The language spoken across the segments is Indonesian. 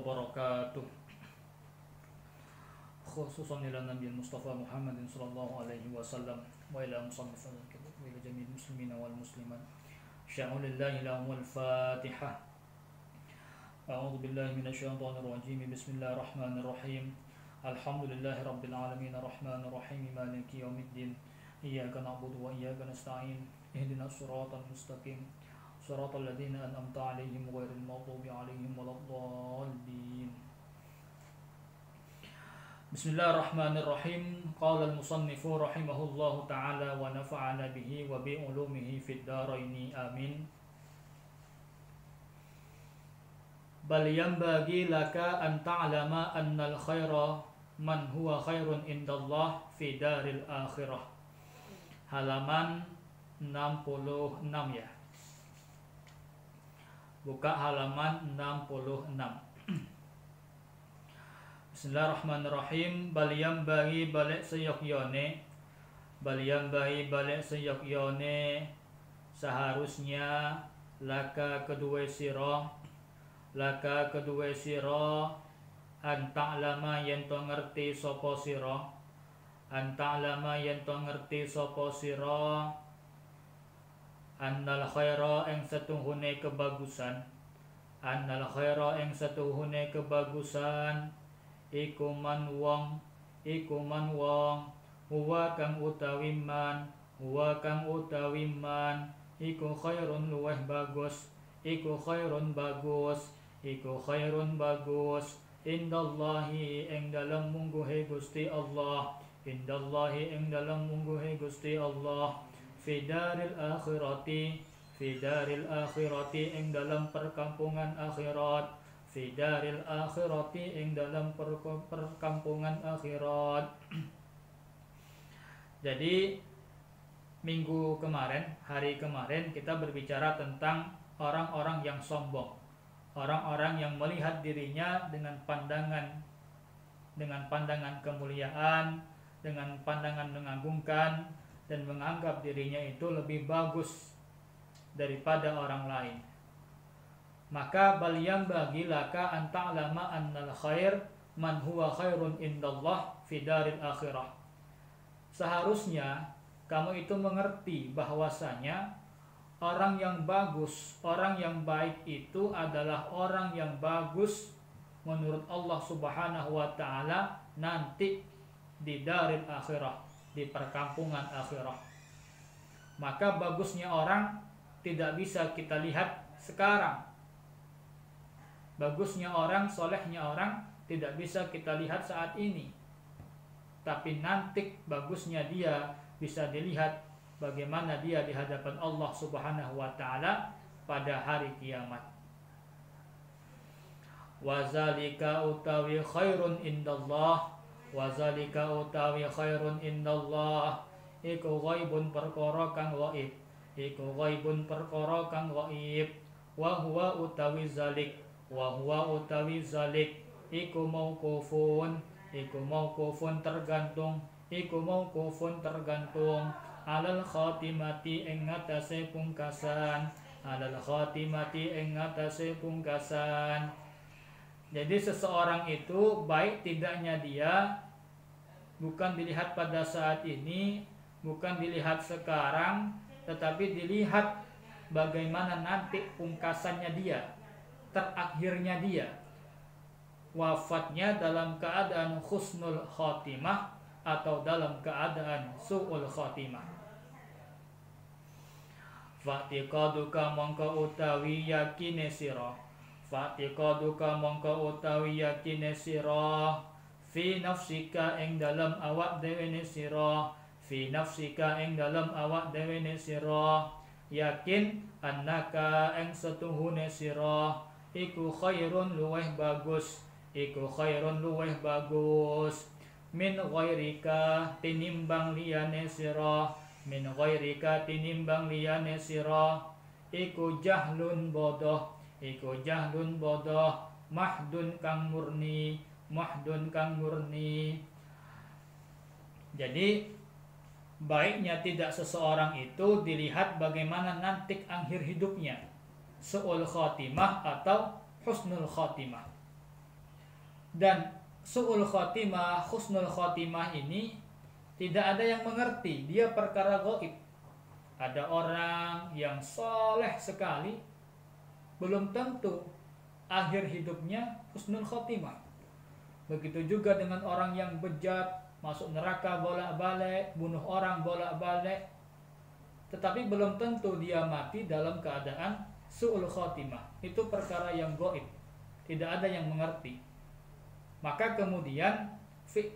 وبركاته خصوصا إلى النبي المصطفى محمد صلى الله عليه وسلم وإلى مصنف الكتاب وإلى جميع المسلمين والمسلمات شاء لله لهم الفاتحة أعوذ بالله من الشيطان الرجيم بسم الله الرحمن الرحيم الحمد لله رب العالمين الرحمن الرحيم مالك يوم الدين إياك نعبد وإياك نستعين اهدنا الصراط المستقيم صراط الذين أنعمت عليهم غير المغضوب عليهم ولا الضالين بسم الله الرحمن الرحيم قال المصنف رحمه الله تعالى ونفعنا به وبعلومه في الدارين آمين بل ينبغي لك أن تعلم أن الخير من هو خير عند الله في دار الآخرة halaman 66 ya. Buka halaman 66. Bismillahirrahmanirrahim. Baliyam bagi balik seyogyone. Baliyam bagi balik seyogyone. Seharusnya laka kedua siro. Laka kedua siro. Anta'lama yang to ngerti sopo siro. Anta'lama yang to ngerti sopo siro. Annal khaira ing setuhune kebagusan. Annal khaira ing setuhune kebagusan. Iku man wong huwa kang utawi man iku khairun luweh bagus iku khairun bagus indallahi ing dalam mungguhe Gusti Allah indallahi ing dalam mungguhe Gusti Allah fi daril akhirati ing dalam perkampungan akhirat fi daril akhirati ing dalam perkampungan akhirat. Jadi hari kemarin kita berbicara tentang orang-orang yang sombong, orang-orang yang melihat dirinya dengan pandangan kemuliaan, dengan pandangan mengagungkan dan menganggap dirinya itu lebih bagus daripada orang lain. Maka baliyam bagi laka anta'lama annal khair man huwa khairun indallah fi daril akhirah. Seharusnya kamu itu mengerti bahwasanya orang yang bagus, orang yang baik itu adalah orang yang bagus menurut Allah Subhanahu wa taala nanti di daril akhirah, di perkampungan akhirat. Maka bagusnya orang tidak bisa kita lihat sekarang. Bagusnya orang, solehnya orang tidak bisa kita lihat saat ini. Tapi nanti bagusnya dia bisa dilihat bagaimana dia di hadapan Allah Subhanahu wa taala pada hari kiamat. Wazalika utawi khairun indallah. Wazalika utawi khairun indallah iku ghaibun perkara kang ghaib. Iku ghaibun perkara kang ghaib. Wa huwa utawi zalik. Wa huwa utawi zalik iku mauqufun tergantung alal khatimati ing ngatasé pungkasan. Jadi seseorang itu baik tidaknya dia bukan dilihat pada saat ini, bukan dilihat sekarang, tetapi dilihat bagaimana nanti pungkasannya dia, terakhirnya dia, wafatnya dalam keadaan husnul khotimah atau dalam keadaan su'ul khotimah. Fa'tiqaduka mongko utawi yakine sira fi nafsika ing dalam awak dhewe sira yakin annaka ing setuhune sira iku khairun luweh bagus min ghairika tinimbang liyane sira iku jahlun bodoh mahdun kang murni. Jadi baiknya tidak seseorang itu dilihat bagaimana nanti akhir hidupnya, su'ul khatimah atau husnul khatimah. Dan su'ul khotimah, husnul khotimah ini tidak ada yang mengerti, dia perkara gaib. Ada orang yang soleh sekali, belum tentu akhir hidupnya husnul khotimah. Begitu juga dengan orang yang bejat, masuk neraka bolak-balik, bunuh orang bolak-balik, tetapi belum tentu dia mati dalam keadaan su'ul khotimah. Itu perkara yang gaib, tidak ada yang mengerti. Maka kemudian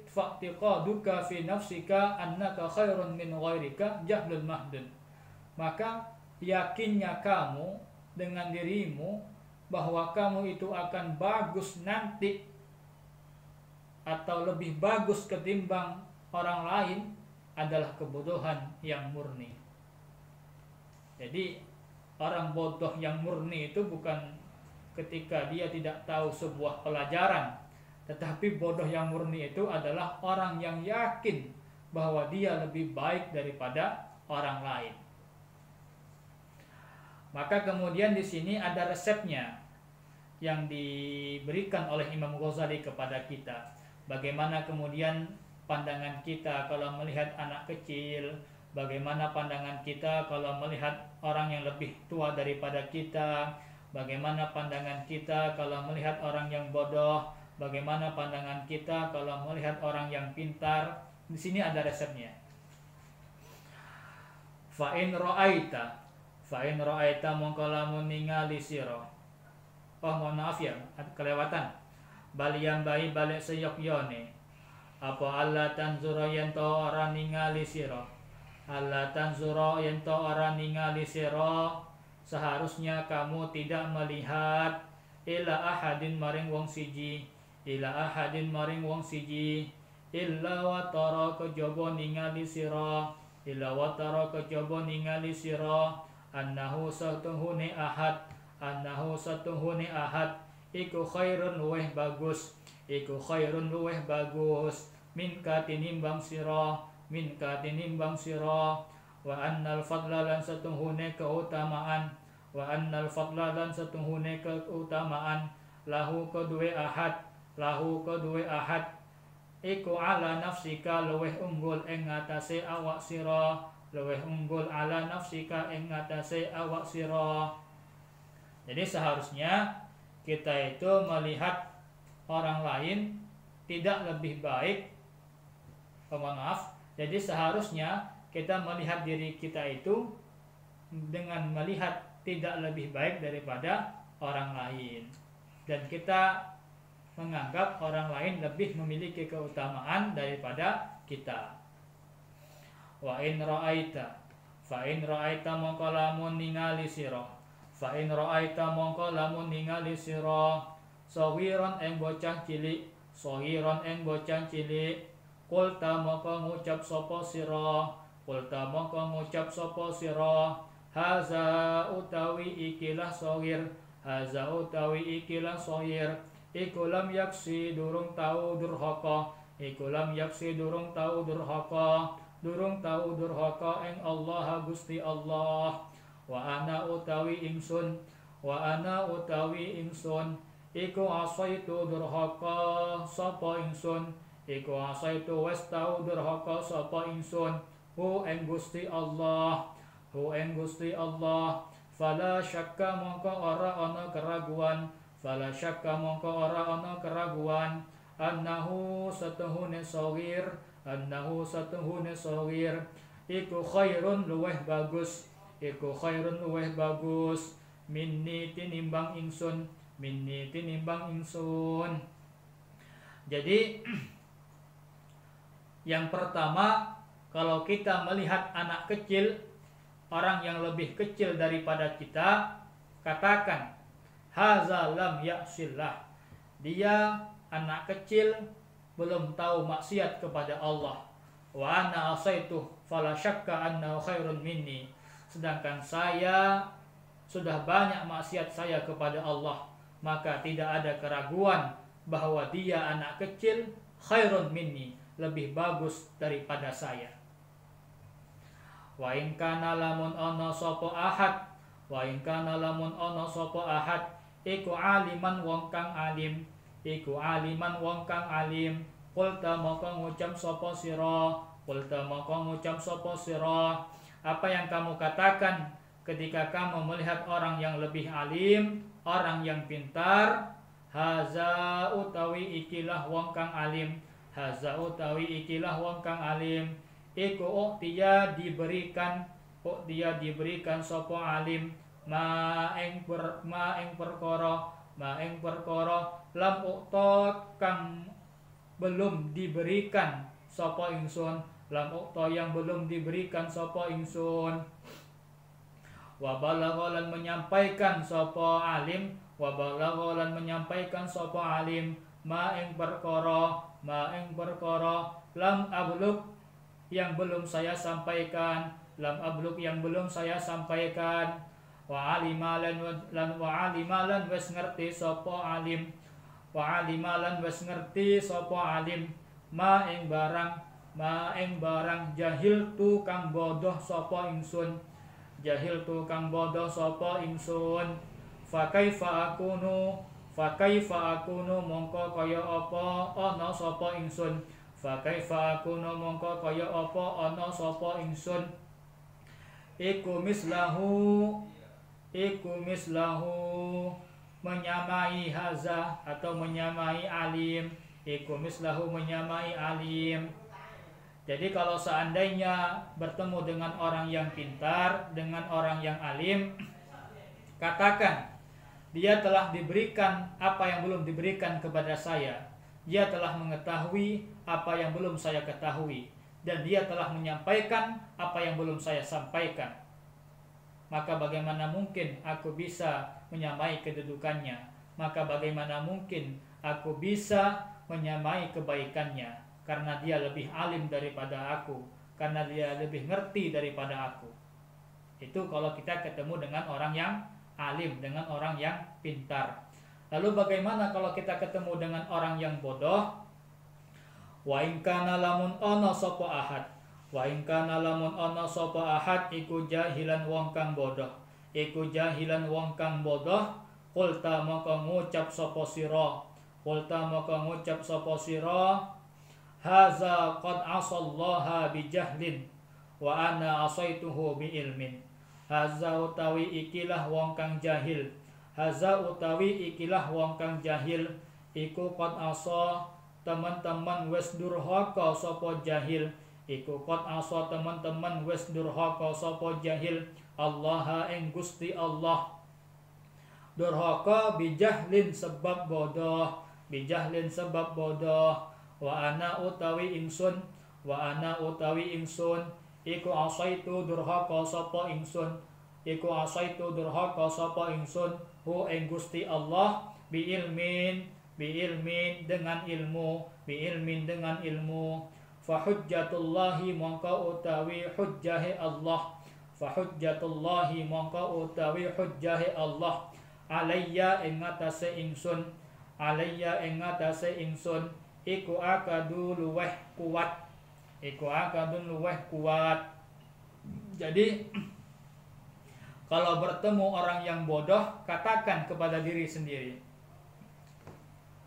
fa'tiqaduka fi nafsika annaka khairun min ghairika jahlul mahdun. Maka yakinnya kamu dengan dirimu bahwa kamu itu akan bagus nanti atau lebih bagus ketimbang orang lain adalah kebodohan yang murni. Jadi orang bodoh yang murni itu bukan ketika dia tidak tahu sebuah pelajaran, tetapi bodoh yang murni itu adalah orang yang yakin bahwa dia lebih baik daripada orang lain. Maka kemudian di sini ada resepnya yang diberikan oleh Imam Ghazali kepada kita. Bagaimana kemudian pandangan kita kalau melihat anak kecil, bagaimana pandangan kita kalau melihat orang yang lebih tua daripada kita, bagaimana pandangan kita kalau melihat orang yang bodoh, bagaimana pandangan kita kalau melihat orang yang pintar. Di sini ada resepnya. Fa'in ra'aita mongko lamun ningali sira. Oh, mohon maaf ya, kelewatan. Balian bayi balik seyokyone. Apa Allah tanzura yen to ora ningali sira. Allah tanzura yen to ora ningali sira. Seharusnya kamu tidak melihat ila ahadin maring wong siji. Ila ahadin maring wong siji. Illa watara kejaba ningali sira. Illa watara kejaba ningali sira. Annahu satuhune ahad iku khairun luweh bagus minka tinimbang sira wa annal fadla lan satuhune keutamaan lahu kedue ahad iku ala nafsika luweh unggul ing ngatasé awak sira ala nafsika ing ngatasé awak sira. Jadi seharusnya kita itu melihat orang lain tidak lebih baik. Jadi seharusnya kita melihat diri kita itu dengan melihat tidak lebih baik daripada orang lain. Dan kita menganggap orang lain lebih memiliki keutamaan daripada kita. Wa in ra'aita mongko lamun ningali sira sawiran ing bocah cilik kulta mongko ngucap sapa sira haza utawi ikilah sawir iku lam yaksi durung tau durhaka ing Allah Gusti Allah. Wa ana utawi ingsun iku asaitu durhaka sapa ingsun wis tau durhaka sapa ingsun hu ing Gusti Allah fala syakka mongko ora ana keraguan annahu satuhune sawir iku khairun luweh bagus minni tinimbang ingsun. Jadi yang pertama, kalau kita melihat anak kecil, orang yang lebih kecil daripada kita, katakan haza lam ya'sillah, dia anak kecil belum tahu maksiat kepada Allah. Wa ana asaitu fala syakka annahu khairun minni, sedangkan saya sudah banyak maksiat saya kepada Allah, maka tidak ada keraguan bahwa dia anak kecil khairun minni, lebih bagus daripada saya. Wa in kana lamun ana sapa ahad iku aliman wong kang alim iku aliman wong kang alim. Qulta maka ngucap sapa sira, qulta maka ngucap sapa sira, apa yang kamu katakan ketika kamu melihat orang yang lebih alim, orang yang pintar. Haza utawi ikilah wong kang alim, haza utawi ikilah wong kang alim. Iku dia diberikan sapa alim ma ing perkara lam ukta kang belum diberikan sapa ingsun, lam ukta yang belum diberikan sapa ingsun. Wa balagha lan menyampaikan sapa alim, wa balagha lan menyampaikan sapa alim ma ing perkara lam ablug yang belum saya sampaikan, lam ablug yang belum saya sampaikan. Wa alimalan wes ngerti sapa alim, wa alimalan wes ngerti sapa alim ma ing barang jahil tu kang bodoh sapa ingsun, jahil tu kang bodoh sapa ingsun. Fa kaifa akunu mongko kaya apa ana sapa ingsun, fa kaifa akunu mongko kaya apa ana sapa ingsun. Iku mislahu menyamai haza atau menyamai alim, iku mislahu menyamai alim. Jadi kalau seandainya bertemu dengan orang yang pintar, dengan orang yang alim, katakan dia telah diberikan apa yang belum diberikan kepada saya, dia telah mengetahui apa yang belum saya ketahui, dan dia telah menyampaikan apa yang belum saya sampaikan. Maka bagaimana mungkin aku bisa menyamai kedudukannya? Maka bagaimana mungkin aku bisa menyamai kebaikannya? Karena dia lebih alim daripada aku, karena dia lebih ngerti daripada aku. Itu kalau kita ketemu dengan orang yang alim, dengan orang yang pintar. Lalu bagaimana kalau kita ketemu dengan orang yang bodoh? Wa in kana lamun ana sapa ahad, wa in kana lamun ana sapa ahad iku jahilan wong kang bodoh, iku jahilan wong kang bodoh. Qulta maka ngucap sapa sira, qulta maka ngucap sapa sira, haza qad asallaha bijahlin wa ana asaituhu bi ilmin. Haza utawi ikilah wong kang jahil, haza utawi ikilah wong kang jahil, iku qad asa teman-teman wis durhaka sapa jahil, iku qad asa teman-teman wis durhaka sapa jahil, Allah ing Gusti Allah. Durhaka bijahlin sebab bodoh, bijahlin sebab bodoh. Wa ana utawi ingsun, wa ana utawi ingsun, iku asaitu durhaka sapa ingsun, iku asaitu durhaka sapa ingsun hu ing Gusti Allah bi ilmin dengan ilmu, bi ilmin dengan ilmu. Fa hujjatullahi mongko utawi hujjahe Allah, fa hujjatullahi mongko utawi hujjahe Allah alayya ing atase ingsun, alayya ing atase ingsun. Iku akadu luweh kuat, iku akadun luweh kuat. Jadi kalau bertemu orang yang bodoh, katakan kepada diri sendiri,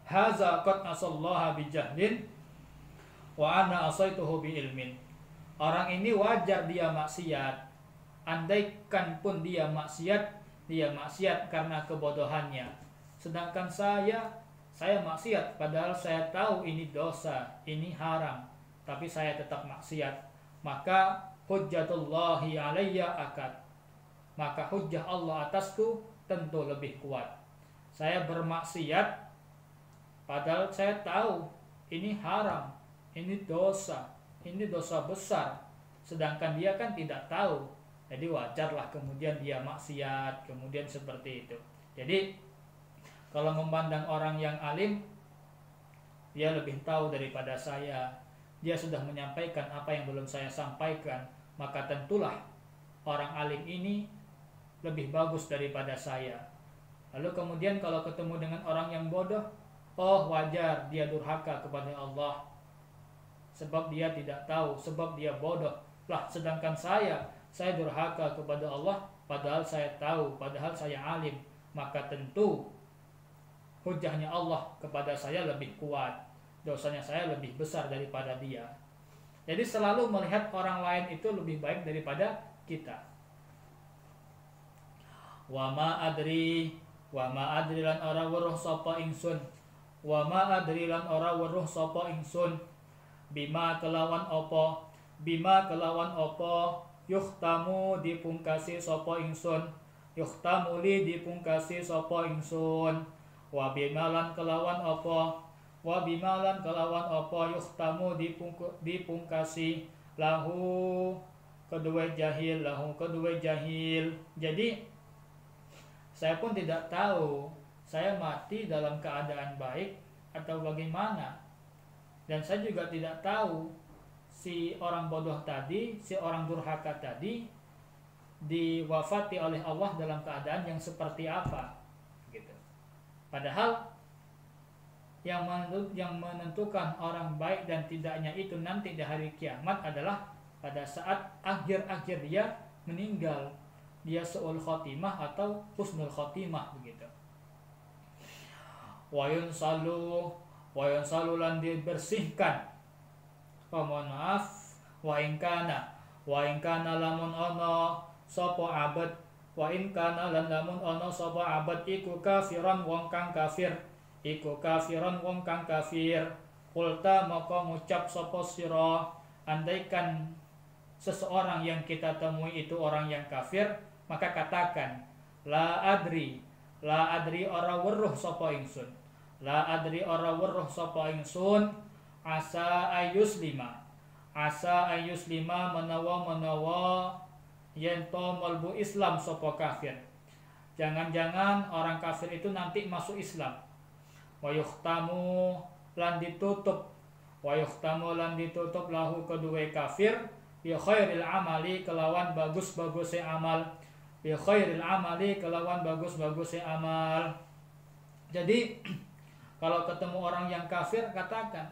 haza qad asallaha bijahlin wa ana asaituhu bi ilmin. Orang ini wajar dia maksiat, andaikan pun dia maksiat karena kebodohannya. Sedangkan saya maksiat padahal saya tahu ini dosa, ini haram, tapi saya tetap maksiat. Maka hujjatullahi alayya akad, maka hujjah Allah atasku tentu lebih kuat. Saya bermaksiat padahal saya tahu ini haram, ini dosa besar, sedangkan dia kan tidak tahu. Jadi wajarlah kemudian dia maksiat, kemudian seperti itu. Jadi kalau memandang orang yang alim, dia lebih tahu daripada saya, dia sudah menyampaikan apa yang belum saya sampaikan, maka tentulah orang alim ini lebih bagus daripada saya. Lalu kemudian kalau ketemu dengan orang yang bodoh, oh wajar dia durhaka kepada Allah, sebab dia tidak tahu, sebab dia bodoh. Lah sedangkan saya durhaka kepada Allah padahal saya tahu, padahal saya alim. Maka tentu hujahnya Allah kepada saya lebih kuat, dosanya saya lebih besar daripada dia. Jadi selalu melihat orang lain itu lebih baik daripada kita. Wa ma adri lan ora weruh sapa ingsun. Wa ma adri lan ora weruh sapa ingsun. Bima kelawan apa yuhtamu dipungkasi sapa ingsun. Yuhtamu li dipungkasi sapa ingsun. Wa bimalan kelawan apa yuhtamu dipungkasi lahu kedua jahil. Jadi saya pun tidak tahu saya mati dalam keadaan baik atau bagaimana, dan saya juga tidak tahu si orang bodoh tadi, si orang durhaka tadi diwafati oleh Allah dalam keadaan yang seperti apa gitu. Padahal yang menentukan orang baik dan tidaknya itu nanti di hari kiamat adalah pada saat akhir-akhir dia meninggal, dia su'ul khotimah atau husnul khotimah begitu. Wa yunsalu lan dibersihkan. Mohon maaf, wa in kana lamun ono sapa abad, wa in kana lan lamun ono sapa abad iku kafiran wong kang kafir. Kulta maka ngucap sapa sira, andaikan seseorang yang kita temui itu orang yang kafir, maka katakan la adri ora weruh sapa ingsun. Asa ayuslima menawa yen to melbu Islam sapa kafir. Jangan-jangan orang kafir itu nanti masuk Islam. Wa yuhtamu lan ditutup lahu kedua kafir bi khairil amali kelawan bagus-bagusnya amal. Jadi kalau ketemu orang yang kafir, katakan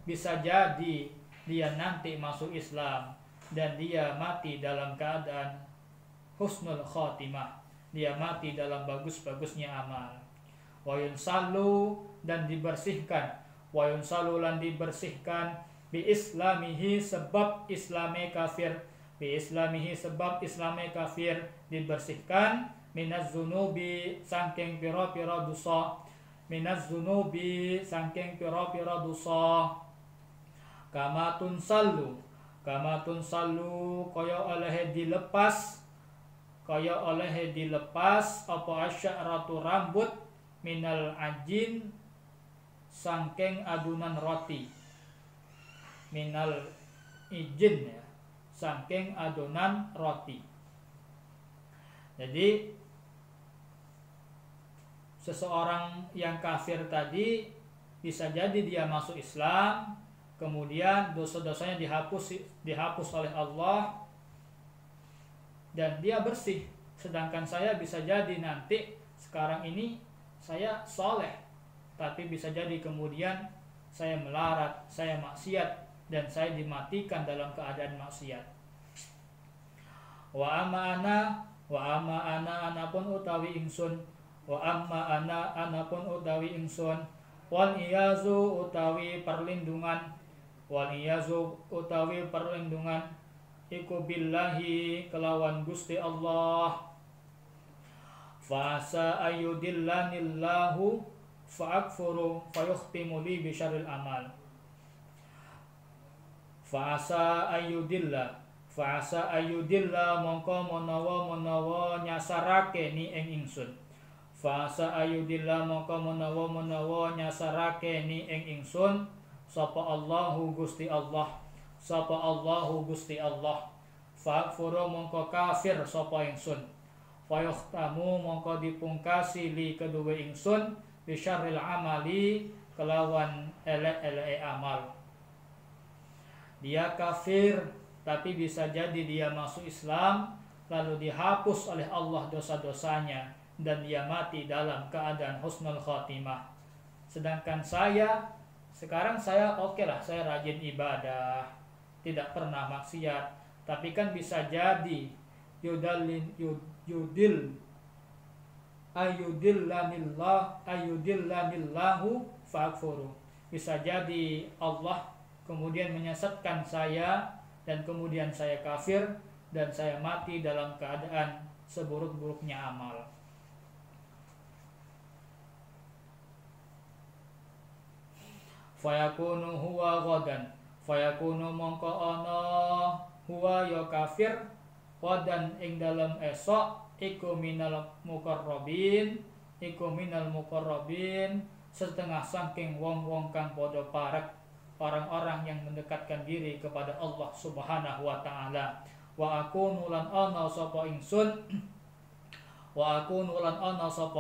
bisa jadi dia nanti masuk Islam dan dia mati dalam keadaan husnul khotimah, dia mati dalam bagus-bagusnya amal. Wa yunsalu dan dibersihkan, bi islamihi sebab islame kafir, dibersihkan minaz zunubi saking pira-pira dosa, kama tunsallu kaya oleh dilepas apa asy'aratu rambut minal ajin saking adunan roti, minal ijin ya, saking adonan roti. Jadi seseorang yang kafir tadi bisa jadi dia masuk Islam, kemudian dosa-dosanya dihapus oleh Allah dan dia bersih. Sedangkan saya bisa jadi nanti sekarang ini saya soleh, tapi bisa jadi kemudian saya melarat, saya maksiat, dan saya dimatikan dalam keadaan maksiat. Wa amma ana pun utawi ingsun, wal iyazu utawi perlindungan, iku billahi kelawan Gusti Allah. Fa'asa ayyudillanillahu fa'akfuru fayukhtimu li bisyarril amal. Fa'asa ayyudillah mongko menawa nyasarake ni ing ingsun. Fa'asa ayyudillah mongko menawa nyasarake ni ing ingsun sapa Allahu Gusti Allah. Fa'akfuru mongko kafir sapa ingsun. Fayukhtamu mongko dipungkasi li kedua ingsun bisyarril amali kelawan elek-elek amal. Dia kafir tapi bisa jadi dia masuk Islam lalu dihapus oleh Allah dosa-dosanya dan dia mati dalam keadaan husnul khotimah. Sedangkan sekarang saya oke lah, saya rajin ibadah, tidak pernah maksiat, tapi kan bisa jadi yudil ayudillanillahu fa'akfuru. Bisa jadi Allah kemudian menyesatkan saya dan kemudian saya kafir dan saya mati dalam keadaan seburuk-buruknya amal. Fayakunu huwa ghadan, fayakunu mongko ana huwa ya kafir ghadan ing dalam esok iku minal muqarrabin setengah saking wong-wong kang padha parek, orang-orang yang mendekatkan diri kepada Allah Subhanahu wa taala. Wa akunu lan ana sapa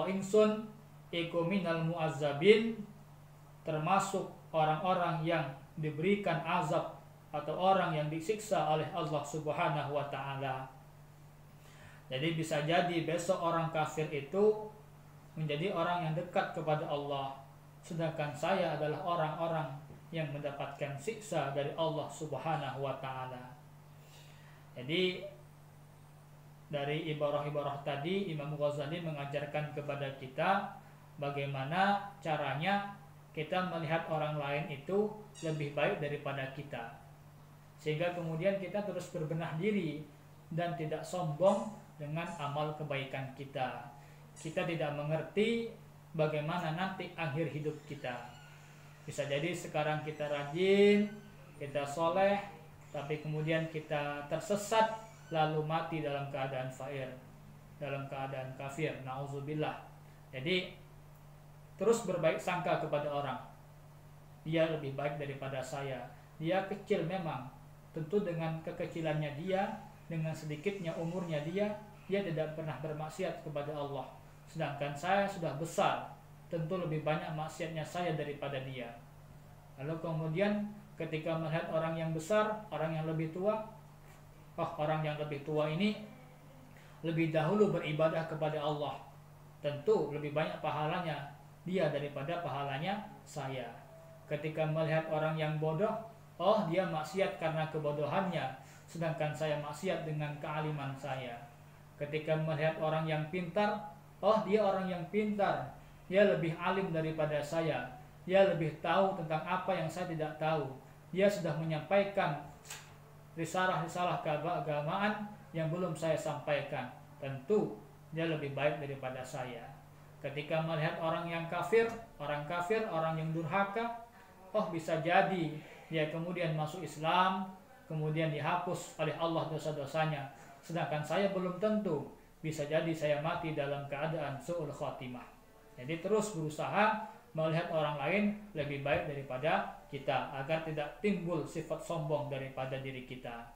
ingsun iku minal muazzabin, termasuk orang-orang yang diberikan azab atau orang yang disiksa oleh Allah Subhanahu wa taala. Jadi bisa jadi besok orang kafir itu menjadi orang yang dekat kepada Allah, sedangkan saya adalah orang-orang yang mendapatkan siksa dari Allah Subhanahu wa taala. Jadi dari ibarah-ibarah tadi Imam Ghazali mengajarkan kepada kita bagaimana caranya kita melihat orang lain itu lebih baik daripada kita, sehingga kemudian kita terus berbenah diri dan tidak sombong dengan amal kebaikan kita. Kita tidak mengerti bagaimana nanti akhir hidup kita. Bisa jadi sekarang kita rajin, kita soleh, tapi kemudian kita tersesat lalu mati dalam keadaan fair, dalam keadaan kafir. Nauzubillah. Jadi terus berbaik sangka kepada orang. Dia lebih baik daripada saya. Dia kecil memang, tentu dengan kekecilannya dia, dengan sedikitnya umurnya dia tidak pernah bermaksiat kepada Allah. Sedangkan saya sudah besar, tentu lebih banyak maksiatnya saya daripada dia. Lalu kemudian ketika melihat orang yang besar, orang yang lebih tua, orang yang lebih tua ini lebih dahulu beribadah kepada Allah, tentu lebih banyak pahalanya dia daripada pahalanya saya. Ketika melihat orang yang bodoh, dia maksiat karena kebodohannya, sedangkan saya maksiat dengan kealiman saya. Ketika melihat orang yang pintar, dia orang yang pintar, dia lebih alim daripada saya, dia lebih tahu tentang apa yang saya tidak tahu, dia sudah menyampaikan risalah-risalah keagamaan yang belum saya sampaikan, tentu dia lebih baik daripada saya. Ketika melihat orang yang kafir, orang yang durhaka, bisa jadi dia kemudian masuk Islam, kemudian dihapus oleh Allah dosa-dosanya, sedangkan saya belum tentu. Bisa jadi saya mati dalam keadaan su'ul khatimah. Jadi terus berusaha melihat orang lain lebih baik daripada kita, agar tidak timbul sifat sombong daripada diri kita.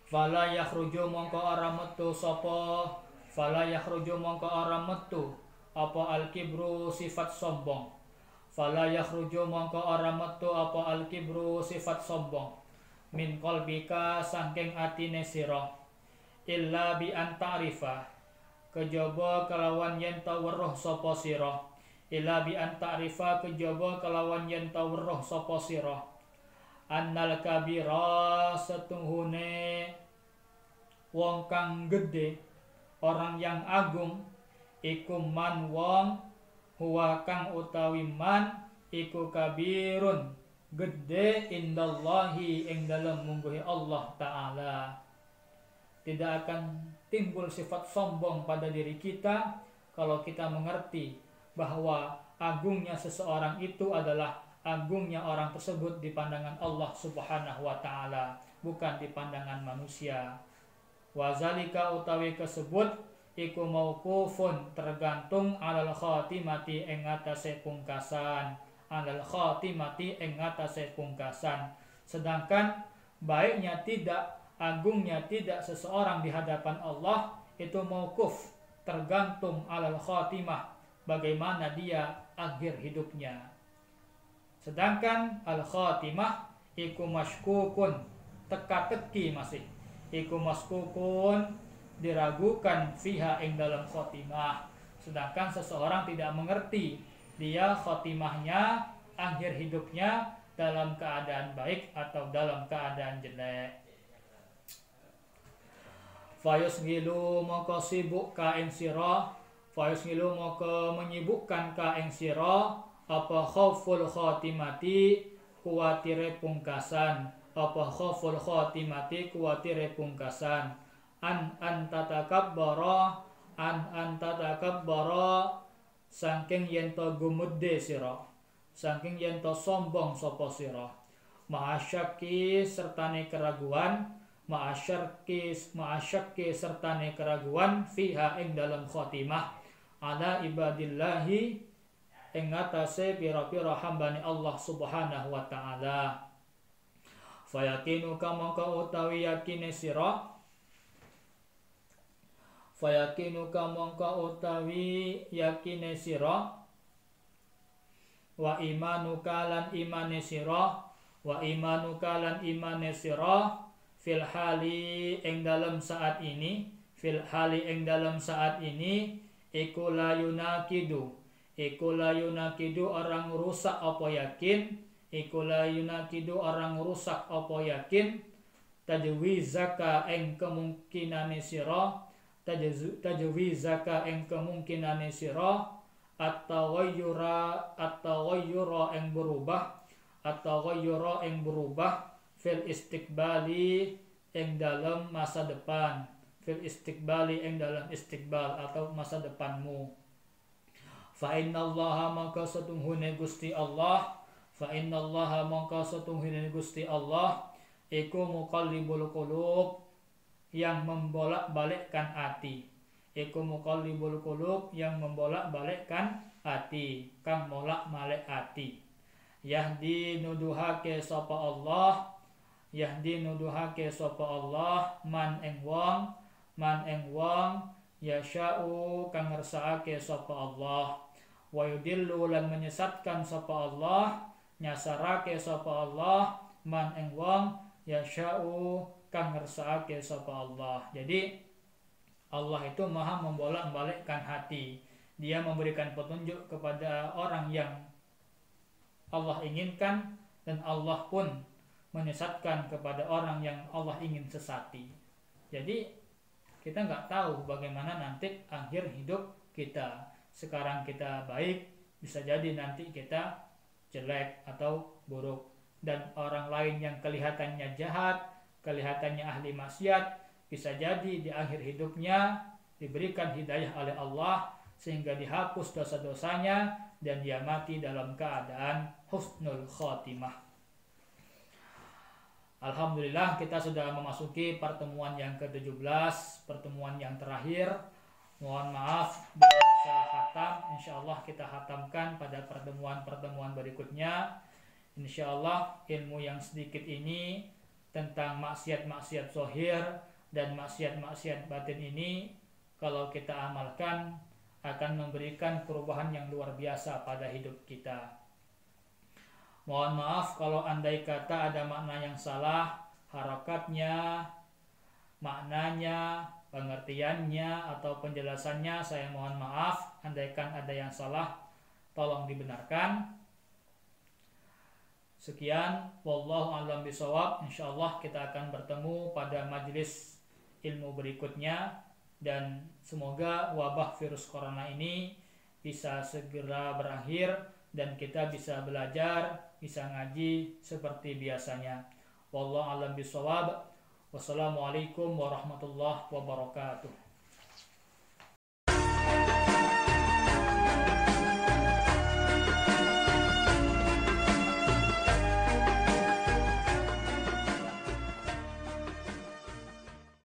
Fala yakhruju mongko ora metu apa al-kibru sifat sombong. Fala yakhruju mongko ora metu apa al-kibru sifat sombong min qalbika saking atine sira illa bi anta'rifa kejaba kelawan yen ta weruh sapa sira illa bi anta'rifa kejaba kelawan yen ta weruh sapa sira annal kabira setuhune wong kang gede, orang yang agung, iku man wong huwa kang utawi man iku kabirun gede indallahi ing dalem mungguhi Allah Ta'ala. Tidak akan timbul sifat sombong pada diri kita kalau kita mengerti bahwa agungnya seseorang itu adalah agungnya orang tersebut di pandangan Allah Subhanahu wa Ta'ala, bukan di pandangan manusia. Wazalika utawi kesebut iku mauqufun tergantung alal khatimati ing atase pungkasan, alal khatimati ing atase pungkasan. Sedangkan baiknya tidak, agungnya tidak seseorang di hadapan Allah itu mauquf, tergantung alal khatimah, bagaimana dia akhir hidupnya. Sedangkan al khatimah iku maskukun, teka-teki masih, iku maskukun diragukan fiha ing dalam khotimah. Sedangkan seseorang tidak mengerti dia khotimahnya, akhir hidupnya dalam keadaan baik atau dalam keadaan jelek. Fayusgilu maka sibuk ka ing sira, fayusgilu maka menyibukkan ka ing sira apa khauful khatimati kuwatire pungkasan, apa khauful khatimati kuwatire pungkasan, an tatakabbara saking yen to gumudde sira, saking yen to sombong sapa sira, ma'asyaki sertane keraguan, ma'asyaki sertane keraguan fiha ing dalam khotimah ala ibadillahi ing atase pira-pira hambane Allah Subhanahu wa taala. Fayakinu kamangka utawi yakine sira, fayakinu kamangka utawi yakine sira, wa imanuka lan imane sira, wa imanuka lan imane sira fil hali ing dalam saat ini, fil hali ing dalam saat ini iku la yunakidu, iku la yunakidu orang rusak apa yakin, iku la yunakidu orang rusak apa yakin tajwizaka ing kemungkinane sira, tajwizaka ing kemungkinane sira at-taghayyura ing berubah, at-taghayyura ing berubah fil istiqbali ing dalam masa depan, fil istiqbali ing dalam istiqbal atau masa depanmu. Fa innallaha maka satungune Gusti Allah, fa innallaha maka satungune Gusti Allah iku muqallibul qulub yang membolak-balikkan hati, iku muqallibul qulub yang membolak-balikkan hati, kang molak-malik hati. Yahdi nuduhake sapa Allah, yahdi nuduhake sapa Allah man ing wong yasha'u kang ngersakake sapa Allah, wa yudillu lan menyesatkan sapa Allah, nyasarake sapa Allah man ing wong yasha'u kang ngersakake sapa Allah. Jadi Allah itu maha membolak-balikkan hati. Dia memberikan petunjuk kepada orang yang Allah inginkan, dan Allah pun menyesatkan kepada orang yang Allah ingin sesati. Jadi kita nggak tahu bagaimana nanti akhir hidup kita. Sekarang kita baik, bisa jadi nanti kita jelek atau buruk. Dan orang lain yang kelihatannya jahat, kelihatannya ahli maksiat, bisa jadi di akhir hidupnya diberikan hidayah oleh Allah sehingga dihapus dosa-dosanya dan dia mati dalam keadaan husnul khotimah. Alhamdulillah kita sudah memasuki pertemuan yang ke-17, pertemuan yang terakhir. Mohon maaf belum bisa khatam, insyaallah kita khatamkan pada pertemuan-pertemuan berikutnya. Insyaallah ilmu yang sedikit ini tentang maksiat-maksiat zahir dan maksiat-maksiat batin ini kalau kita amalkan akan memberikan perubahan yang luar biasa pada hidup kita. Mohon maaf kalau andai kata ada makna yang salah, harakatnya, maknanya, pengertiannya atau penjelasannya, saya mohon maaf. Andaikan ada yang salah, tolong dibenarkan. Sekian, wallahu a'lam bishawab. Insyaallah kita akan bertemu pada majelis ilmu berikutnya, dan semoga wabah virus corona ini bisa segera berakhir dan kita bisa belajar, bisa ngaji seperti biasanya. Wallahu a'lam bishawab. Wassalamualaikum warahmatullahi wabarakatuh.